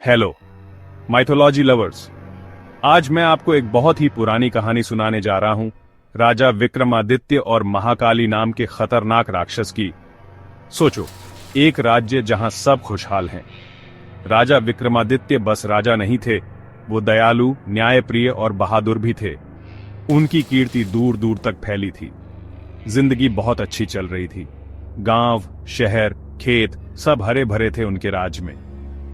Hello mythology lovers. आज मैं आपको एक बहुत ही पुरानी कहानी सुनाने जा रहा हूं, राजा विक्रमादित्य और महाकाली नाम के खतरनाक राक्षस की। सोचो, एक राज्य जहां सब खुशहाल हैं। राजा विक्रमादित्य बस राजा नहीं थे, वो दयालु, न्यायप्रिय और बहादुर भी थे। उनकी कीर्ति दूर दूर तक फैली थी। जिंदगी बहुत अच्छी चल रही थी। गांव, शहर, खेत सब हरे भरे थे उनके राज में।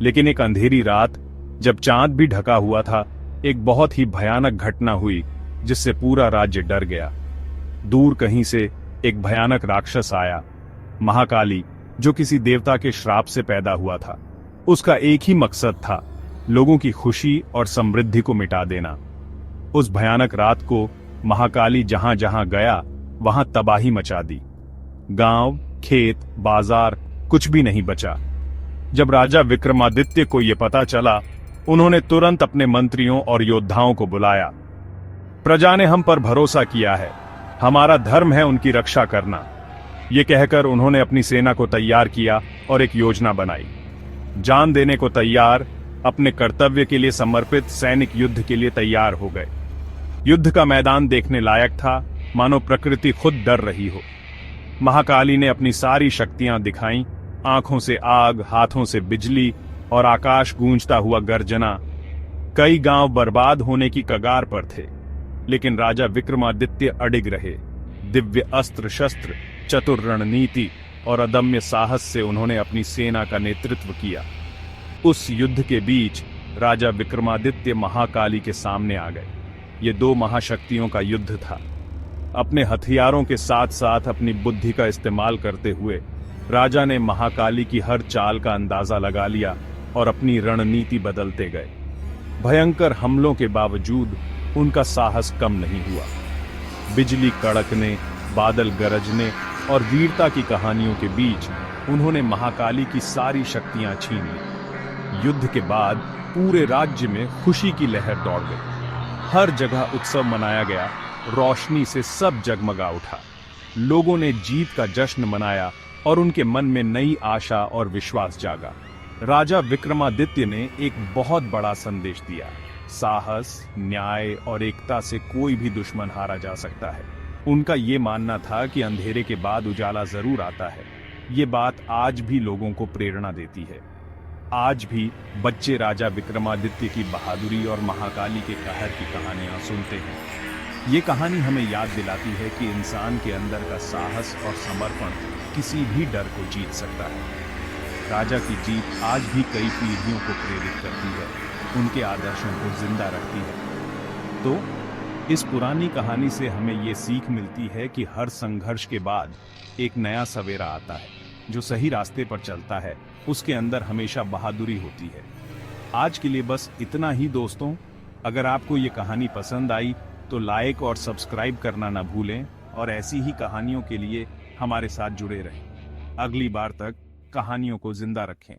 लेकिन एक अंधेरी रात, जब चांद भी ढका हुआ था, एक बहुत ही भयानक घटना हुई जिससे पूरा राज्य डर गया। दूर कहीं से एक भयानक राक्षस आया, महाकाली, जो किसी देवता के श्राप से पैदा हुआ था। उसका एक ही मकसद था, लोगों की खुशी और समृद्धि को मिटा देना। उस भयानक रात को महाकाली जहां जहां गया वहां तबाही मचा दी। गांव, खेत, बाजार कुछ भी नहीं बचा। जब राजा विक्रमादित्य को यह पता चला, उन्होंने तुरंत अपने मंत्रियों और योद्धाओं को बुलाया। प्रजा ने हम पर भरोसा किया है, हमारा धर्म है उनकी रक्षा करना। ये कहकर उन्होंने अपनी सेना को तैयार किया और एक योजना बनाई। जान देने को तैयार, अपने कर्तव्य के लिए समर्पित सैनिक युद्ध के लिए तैयार हो गए। युद्ध का मैदान देखने लायक था, मानो प्रकृति खुद डर रही हो। महाकाली ने अपनी सारी शक्तियां दिखाईं, आंखों से आग, हाथों से बिजली और आकाश गूंजता हुआ गर्जना। कई गांव बर्बाद होने की कगार पर थे, लेकिन राजा विक्रमादित्य अडिग रहे। दिव्य अस्त्र शस्त्र, चतुर रणनीति और अदम्य साहस से उन्होंने अपनी सेना का नेतृत्व किया। उस युद्ध के बीच राजा विक्रमादित्य महाकाली के सामने आ गए। ये दो महाशक्तियों का युद्ध था। अपने हथियारों के साथ साथ अपनी बुद्धि का इस्तेमाल करते हुए राजा ने महाकाली की हर चाल का अंदाजा लगा लिया और अपनी रणनीति बदलते गए। भयंकर हमलों के बावजूद उनका साहस कम नहीं हुआ। बिजली कड़कने, बादल गरजने और वीरता की कहानियों के बीच उन्होंने महाकाली की सारी शक्तियां छीन ली। युद्ध के बाद पूरे राज्य में खुशी की लहर दौड़ गई। हर जगह उत्सव मनाया गया, रोशनी से सब जगमगा उठा। लोगों ने जीत का जश्न मनाया और उनके मन में नई आशा और विश्वास जागा। राजा विक्रमादित्य ने एक बहुत बड़ा संदेश दिया, साहस, न्याय और एकता से कोई भी दुश्मन हारा जा सकता है। उनका ये मानना था कि अंधेरे के बाद उजाला जरूर आता है। ये बात आज भी लोगों को प्रेरणा देती है। आज भी बच्चे राजा विक्रमादित्य की बहादुरी और महाकाली के कहर की कहानियां सुनते हैं। ये कहानी हमें याद दिलाती है कि इंसान के अंदर का साहस और समर्पण किसी भी डर को जीत सकता है। राजा की जीत आज भी कई पीढ़ियों को प्रेरित करती है, उनके आदर्शों को जिंदा रखती है। तो इस पुरानी कहानी से हमें ये सीख मिलती है कि हर संघर्ष के बाद एक नया सवेरा आता है। जो सही रास्ते पर चलता है, उसके अंदर हमेशा बहादुरी होती है। आज के लिए बस इतना ही दोस्तों। अगर आपको ये कहानी पसंद आई तो लाइक और सब्सक्राइब करना ना भूलें और ऐसी ही कहानियों के लिए हमारे साथ जुड़े रहें। अगली बार तक कहानियों को जिंदा रखें।